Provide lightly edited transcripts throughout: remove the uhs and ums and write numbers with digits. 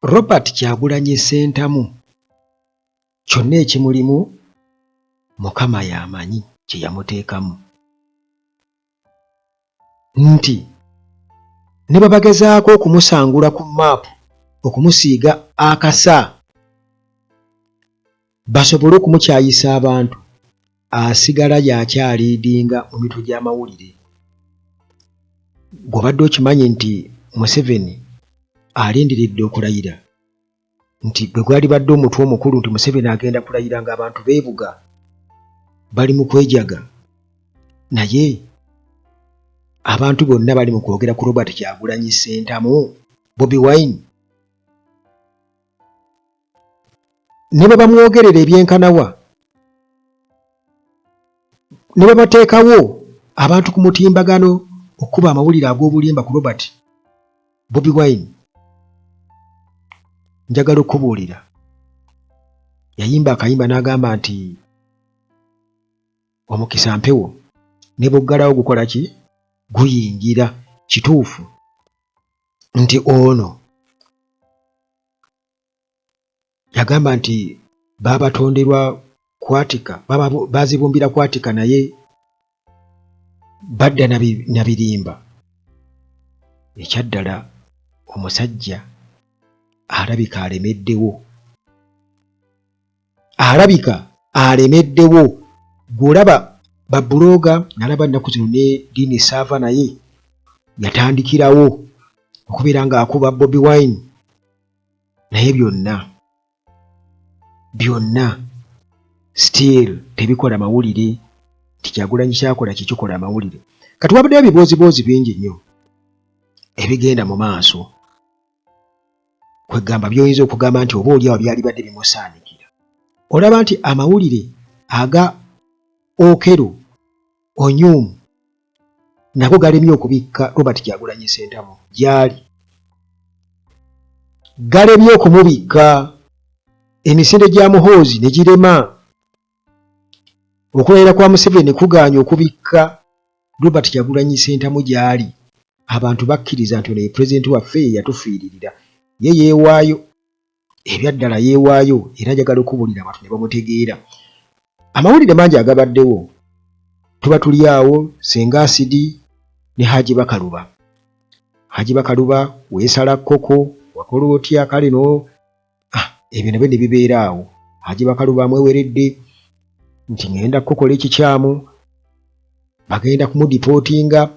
Robert Kyagulanyi Ssentamu kyonna ekimulimu Mukama y'amanyi kye yamuteekamu. Nti ne babagezaako okumusangula ku maapu okumusiiga akasa basobole okumukyayisa abantu, asigala y'akyaliidinga mu mitwe gy'amawulire. Gw'obadde okimanyi nti Museveni alindiridde okulayira, nti bwe gwali badde omutwe omukulu nti Museveni agenda kulayira ng'abantu beebuga bali mu kwejaga, naye abantu bonna bali mu kwogera ku Robert Kyagulanyi Ssentamu, Bobi Wine. Ne bwe bamwogerera ebyenkanawa, ne bwe bateekawo abantu ku mutimbagano okuba amawulire ag'obulimba ku Robert, Bobi Wine, njagala okubuulira, yayimba akayimba n'agamba nti omukisa mpewo ne bw'oggalawo gukola ki? Guyingira. Kituufu nti ono yagamba nti baabatonderwa kwatika, baazibumbira kwatika naye badda na birimba. Ekyaddala omusajja alabika alemeddewo. Gw'olaba babuloga, nalaba nnaku zino ne Dini Sava naye yatandikirawo okubeera ng'akuba Bobi Wine, naye byonna still tebikola mawulire. Nti Kyagulanyi kyakola kikikola amawulire. Kati wabaddeyo ebibooziboozi bingi nnyo ebigenda mu maaso, kwegamba by'oyinza okugamba nti oba oliawo byali badde bimusaanikira. Olaba nti amawulire aga Okero, Onyumu nago galemye okubikka Robert Kyagulanyi Ssentamu gyali, galemye okumubikka. Emisinde gya Muhoozi ne girema. Okulayira kwa Museveni kugaanya okubikka Robert Kyagulanyi Ssentamu gyali. Abantu bakkiriza nti ono ye pulezidenti waffe yatufiiririra, ye yeewaayo, ebyaddala yeewaayo, era njagala okubuulira abantu ne bamutegeera. Amawulire mangi agabaddewo, tuba tuli awo, Senga Asidi ne Haji Bakaluba. Haji Bakaluba weesala kkoko, wakola otya, kale no ebyo nabyo ne bibeera awo. Haji Bakaluba amweweredde nti ngenda kukola ekikyamu, bagenda kumudipootinga.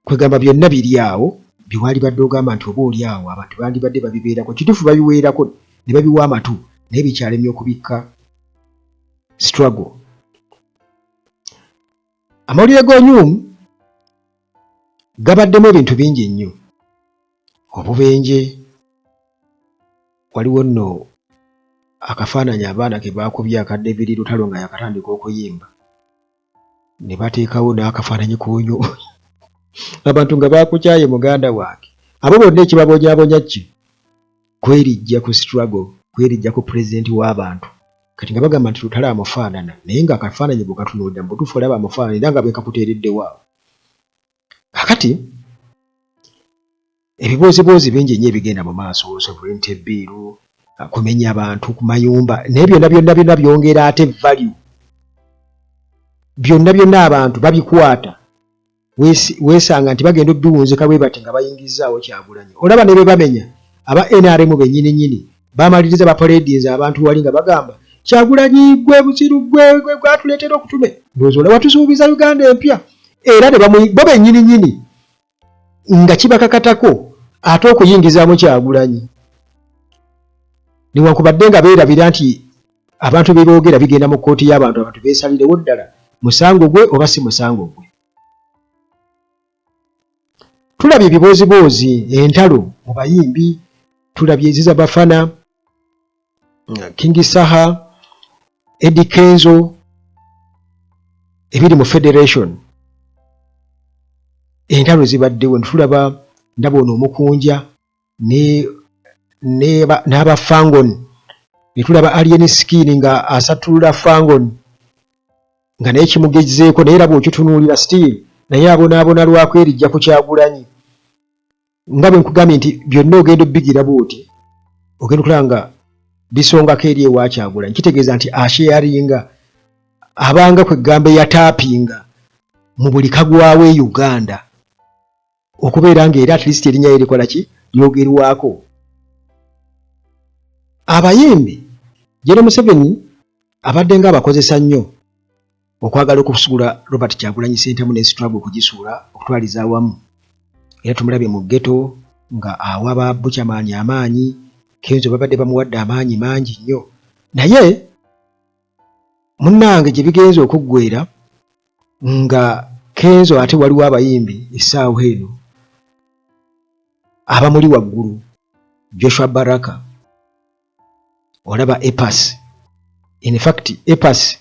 Kwegamba byonna biri awo byewali badde ogamba nti oba oli awo abantu bandibadde babibeerako. Kituufu babiweerako ne babiwa amatu, naye bikyalemye okubikka struggle. Amawulire g'Onyumu gabaddemu ebintu bingi nnyo. Obubenje, waliwo nno akafaananyi abaana ke baakubye aka David Lutalo nga yakatandika okuyimba, ne bateekawo n'akafaananyi k'Onyumu abantu nga baakukyaye muganda wange. Abo bonna ekibabonyaabonya ki? Kwerijja ku struggle, kwerijja ku pulezidenti w'abantu. Kati nga bagamba nti Lutalo amufaanana, naye nga akafaananyi bwe katunuulira mu butuufu olaba amufaanana era nga bwe kakuteereddewo awo. Kakati ebibooziboozi bingi nnyo ebigenda mu maaso, sovereignty ebbiiru, kumenya abantu ku mayumba, naye byonna byongera ate value. Byonna abantu babikwata, weesanga nti bagenda obbiwunzika bwe bati nga bayingizaawo Kyagulanyi. Olaba ne bwe bamenya aba NRM bennyini bamaliriza bapaledinza abantu wali nga bagamba Kyagulanyi gwe buziru gwe gwatuleetera okutume. Ndowooza olaba tusuubiza Uganda empya. Era ne bo bennyini nga kibakakatako ate okuyingizaamu Kyagulanyi. Newankubadde nga beerabira nti abantu be boogera bigenda mu kkooti y'abantu, abantu beesalirewo ddala musango gwe oba si musango gwe. Tulabye ebibooziboozi, entalo mu bayimbi, tulabye Ziza Bafana, King Saha, Eddie Kenzo, ebiri mu Federation. Entalo zibaddewo, tulaba ndaba ono omukunja n'aba Fangon, ne tulaba Alien Skin nga asatulula Fangon nga naye kimugezeeko, naye era bw'okitunuulira still naye abonaabona lwakwerijja ku Kyagulanyi. Nga bwe nkugambye nti byonna ogenda obbigira bw'oti, ogenda okulanga bisongako eri ewa Kyagulanyi kitegeeza nti asharinga abanga kwegamba yataapinga mu buli kagwawo e Uganda okubeera nga era at least erinnya ye likola ki lyogerwako. Abayimbi General Museveni abadde nga abakozesa nnyo okwagala okusuula Robert Kyagulanyi Ssentamu ne struggle okugisuula okutwaliza awamu. Era tumulabye mu ghetto nga awaba Bukyamaani amaanyi, Kenzo babadde bamuwadde amaanyi mangi nnyo. Naye munnange gye bigenze okuggwera nga Kenzo ate waliwo abayimbi essaawa eno abamuli waggulu, Joshua Baraka, olaba Epas. In fact Epas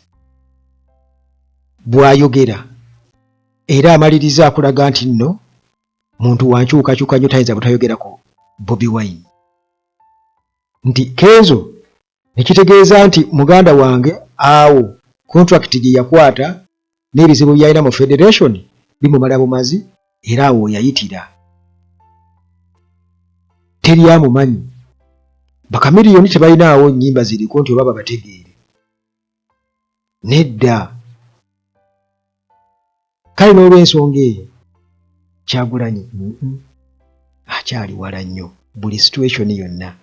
bw'ayogera era amaliriza akulaga nti nno muntu wankyukakyuka nnyo tayinza butayogerako Bobi Wine. Nti Kenzo nekitegeeza nti muganda wange awo contract gye yakwata n'ebizibu byalina mu federation bimumala bumazi era awo yayitira. Teri amumanyi. Bakamiriyoni tebalinaawo nnyimba ziriko nti oba babategeere. Nedda. Kale n'olw'ensonga eyo Kyagulanyi akyali wala nnyo buli situation yonna.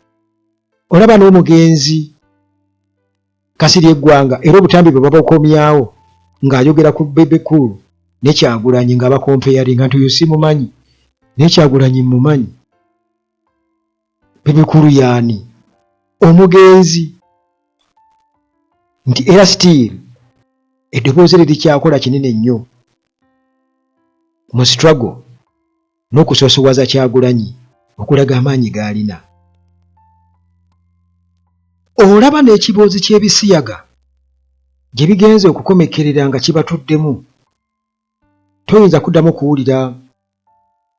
Olaba n'omugenzi Kasirye Eggwanga era obutambi bwe babukomyawo ng'ayogera ku Bebe Cool ne Kyagulanyi nga bakompeyaringa nti oyo simumanyi ne Kyagulanyi mumanyi. Bebe Cool yaani omugenzi nti era still eddoboozi lye likyakola kinene nnyo mu struggle n'okusoosowaza Kyagulanyi okulaga amaanyi g'alina. Olaba n'ekiboozi ky'ebisiyaga gye bigenze okukomekerera nga kibatuddemu. Toyinza kuddamu kuwulira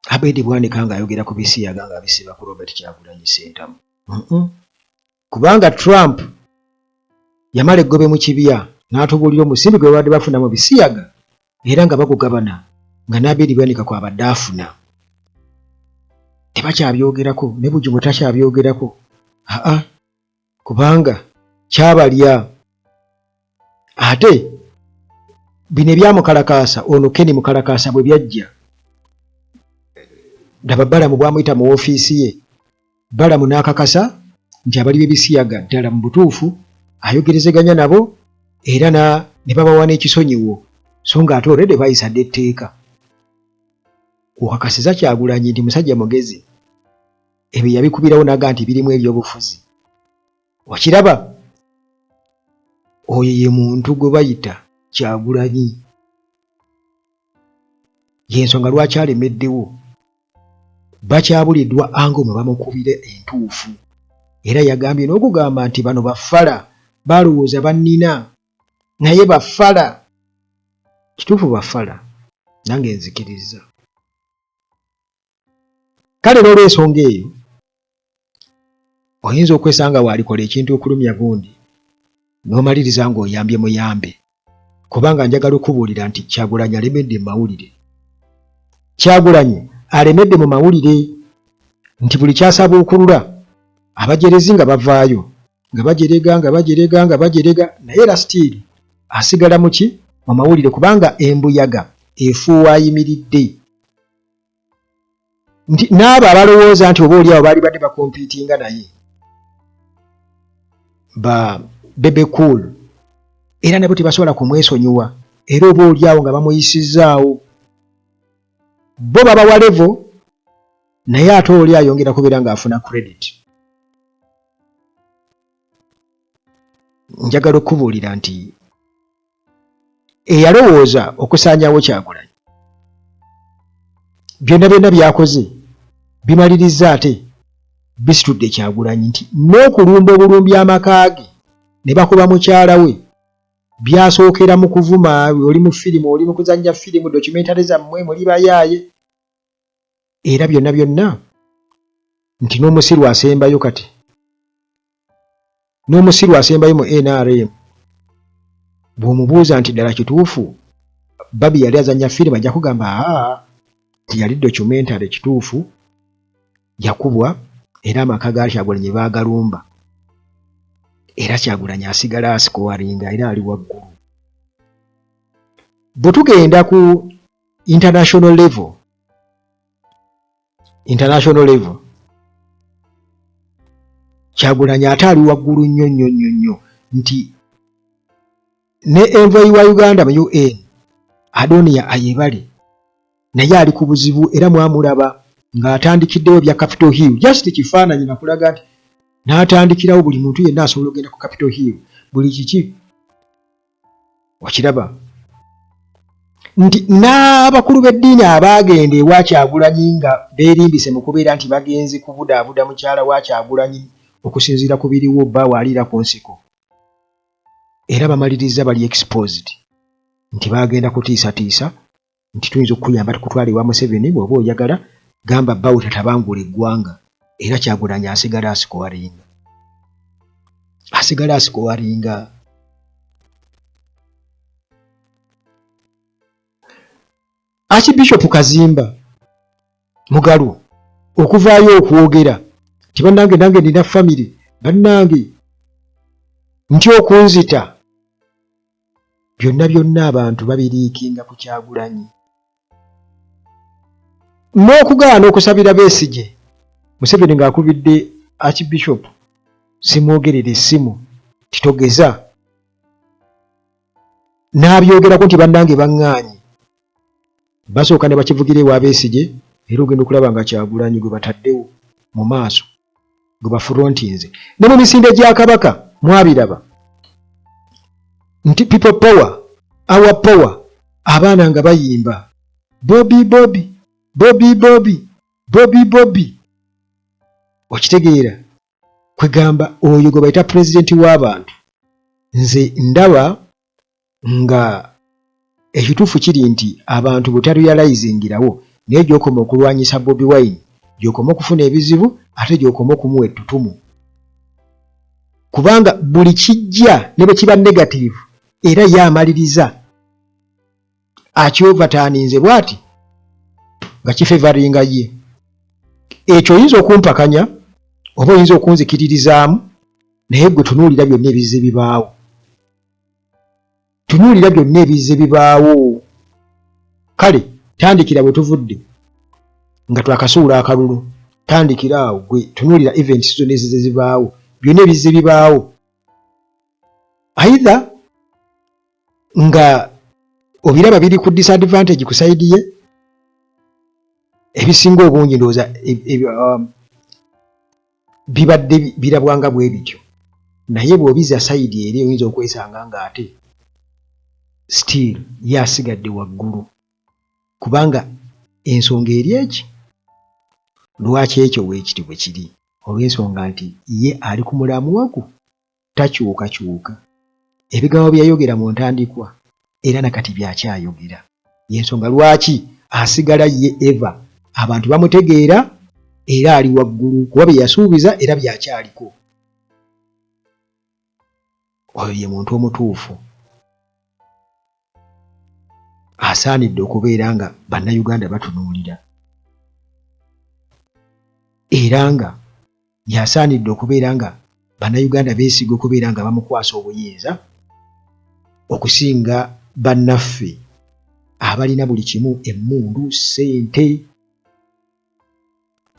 Abedi Bwanika ng'ayogera ku bisiyaga ng'abisiba ku Robert Kyagulanyi Ssentamu. Kubanga Trump yamala eggobe mu kibya n'atubuulira omusimbi gwe babadde bafuna mu bisiyaga era nga bagugabana nga n'Abedi Bwanika kwabadde afuna. Tebakyabyogerako ne Bujumu takyabyogerako. Kubanga kyabalya. Ate bino ebyamukalakaasa ono Ken Mukalakaasa bwe byajja ndaba Balamu bwamuyita mu woofiisi ye. Balamu n'akakasa nti abali b'ebisiyaga ddala mu butuufu ayogerezeganya nabo era ne babawa n'ekisonyiwo so nga ate olwedde bayisadde etteeka. Okakasiza Kyagulanyi nti musajja mugezi ebyo yabikubirawo naga nti birimu ebyobufuzi. Wakiraba oyo ye muntu gwe bayita Kyagulanyi. Y'ensonga lwaki alemeddewo. Bakyabuliddwa ango mwe bamukubire entuufu. Era yagambye n'okugamba nti bano baffala balowooza bannina naye baffala. Kituufu baffala nange nzikiriza. Kale n'olw'ensonga eyo oyinza okwesanga waalikola ekintu okulumya gundi n'omaliriza ng'oyambye muyambe. Kubanga njagala okubuulira nti Kyagulanyi alemedde mu mawulire. Kyagulanyi alemedde mu mawulire nti buli kyasaba okulula abajerezi nga bavaayo nga bajerega naye era still asigala mu ki mu mawulire kubanga embuyaga efuuwa ayimiridde. Nti n'abo abalowooza nti oba oli awo baali badde bakompiitinga naye ba Bebe Cool era nabo tebasobola kumwesonyiwa era oba oli awo nga bamuyisizaawo. Bo babawa level naye ate oli ayongera kubeera ng'afuna credit. Njagala okubuulira nti eyalowooza okusaanyaawo Kyagulanyi byonna byakoze bimaliriza ate bisitudde Kyagulanyi nti n'okulumba obulumbi amaka ge ne bakuba mukyala we byasookera mu kuvuma. Oli mu firimu, oli mu kuzannya firimu, documentary zammwe muli bayaaye era byonna nti n'omusiru asembayo kati n'omusiru asembayo mu NRM bw'omubuuza nti ddala kituufu Babi yali azannya firimu ajja kugamba tiyali documentary kituufu yakubwa era amaka ga Kyagulanyi baagalumba era Kyagulanyi asigala asikowalinga era ali waggulu. Bwe tugenda ku international level Kyagulanyi ate ali waggulu nnyo nti ne envoyi wa Uganda mu UN Adonia Ayebale naye ali ku buzibu era mwamulaba ng'atandikiddewo bya Capitol Hill just kifaananyi nakulaga nti n'atandikirawo buli muntu yenna asobola okugenda ku Capitol Hill buli kiki wakiraba nti n'abakulu b'eddiini abaagenda ewa Kyagulanyi nga beerimbise mu kubeera nti bagenzi kubudaabuda mukyala wa Kyagulanyi okusinziira ku biriwo bba waaliira ku nsiko era bamaliriza bali exposed nti baagenda kutiisatiisa nti tuyinza okukuyamba tukutwala ewa Museveni bw'oba oyagala gamba bbawo tatabangula eggwanga era Kyagulanyi asigala asikowalinga. Archbishop Kazimba Mugalu okuvaayo okwogera ti bannange nange nina famire bannange nti okunzita byonna abantu babiriikinga ku Kyagulanyi n'okugaana okusabira Besigye. Museveni ng'akubidde Archbishop simwogerera essimu titogeza n'abyogerako nti bannange baŋŋaanye basooka ne bakivugira ewa Besigye era ogenda okulaba nga Kyagulanyi gwe bataddewo mu maaso gwe bafrontinze ne mu misinde gya Kabaka mwabiraba nti people power our power abaana nga bayimba Bobby okitegeera kwegamba oyo gwe bayita pulezidenti w'abantu. Nze ndaba nga ekituufu kiri nti abantu butarealizingirawo naye gy'okoma okulwanyisa Bobi Wine gy'okoma okufuna ebizibu ate gy'okoma okumuwa ettutumu kubanga buli kijja ne bwe kiba negative era yamaliriza akyovataaninze bw'ati nga kifevaringa ye. Ekyo oyinza okumpakanya oba oyinza okunzikiririzaamu naye gwe tunuulira byonna ebizze bibaawo. Kale tandikira bwe tuvudde nga twakasuula akalulu tandikira awo gwe tunuulira events zonna ezizibaawo byonna ebizze bibaawo either nga obiraba biri ku disadvantage ku side ye ebisinga obungi ndowooza bibadde birabwanga bwe bityo naye bw'obiza side eri oyinza okwesanga ng'ate still yasigadde waggulu kubanga ensonga eri eki lwaki ekyo weekiti bwe kiri olw'ensonga nti ye ali ku mulamuwagu takyukakyuka ebigambo byayogera mu ntandikwa era nakati byakyayogera yensonga lwaki asigala ye eva abantu bamutegeera era ali waggulu kuba bye yasuubiza era byakyaliko. Oyo ye muntu omutuufu asaanidde okubeera nga bannayuganda batunuulira era nga yasaanidde okubeera nga bannayuganda beesiga okubeera nga bamukwasa obuyinza okusinga bannaffe abalina buli kimu emmundu ssente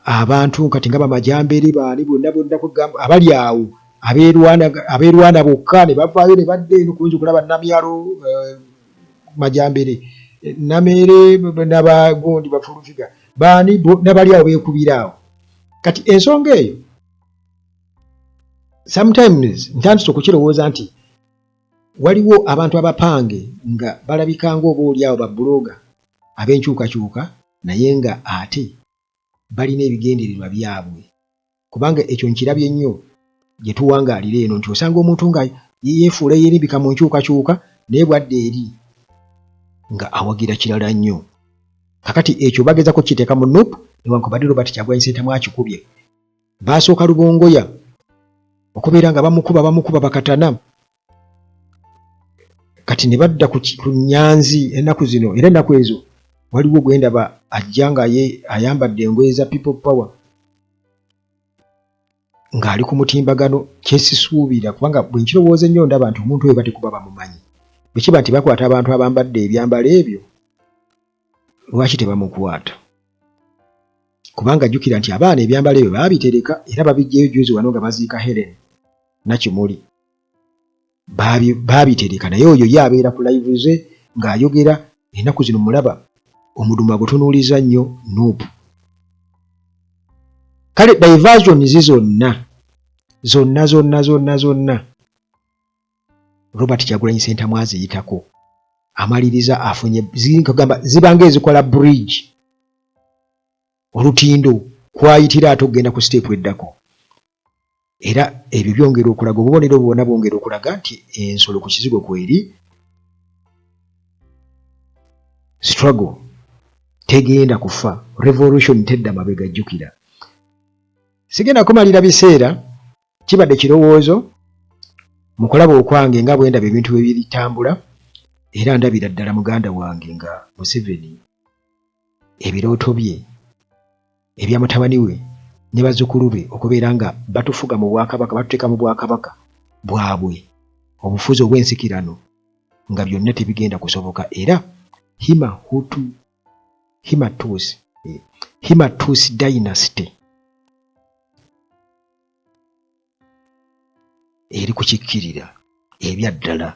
abantu kati nga bamajambere baani bonna kugamba abali awo abeerwana bokka ne bavaayo ne badda eno kuyinza okulaba namyalo majambere namere n'abagondi bafulufiga baani n'abali awo beekubira awo kati ensonga eyo sometimes ntandise okukirowooza nti waliwo abantu abapange nga balabikanga oba oli awo babbuloga ab'enkyukakyuka naye nga ate balina ebigendererwa byabwe kubanga ekyo nkirabye nnyo gye tuwangaalira eno nti osanga omuntu nga yeefuula yeerimbika mu nkyukakyuka naye bwadde eri nga awagira kirala nnyo. Kakati ekyo bagezako kiteeka mu nupu newankubadde Robert Kyagulanyi Ssentamu akikubye baasooka lubongoya okubeera nga bamukuba bakatana kati ne badda ku Nyanzi ennaku zino era ennaku ezo waliwo gwendaba ajja nga ye ayambadde engoye za people power ng'ali ku mutimbagano kyesisuubira kubanga bwe nkirowooza ennyo ndaba nti omuntu oyo batekuba bamumanyi bwe kiba nti bakwata abantu abambadde ebyambalo ebyo lwaki tebamukwata kubanga jjukira nti abaana ebyambalo ebyo baabitereka era babijjayo juzi wano nga baziika Helen Nakimuli baabitereka naye oyo ye abeera ku live ze ng'ayogera ennaku zino mulaba omuduma gutunuuliza nnyo Nuupu. Kale diversions zonna Robert Kyagulanyi Ssentamu aziyitako amaliriza afunye zinkagamba zibanga ezikola bridge olutindo kwayitira ate okugenda ku step eddako era ebyo byongera okulaga obubonero bwonna bwongera okulaga nti ensolo ku kizigo kweri struggle tegenda kufa revolution tedda mabega jjukira. Sigenda kumalira biseera kibadde kirowoozo mu kulaba okwange nga bwe ndaba ebintu bwe bitambula era ndabira ddala muganda wange nga Museveni ebirooto bye ebya mutabani we ne bazzukulu be okubeera nga batufuga mu bwakabaka batuteeka mu bwakabaka bwabwe obufuzi obw'ensikirano nga byonna tebigenda kusoboka era Himatusi dynasty eri kukikkirira ebya ddala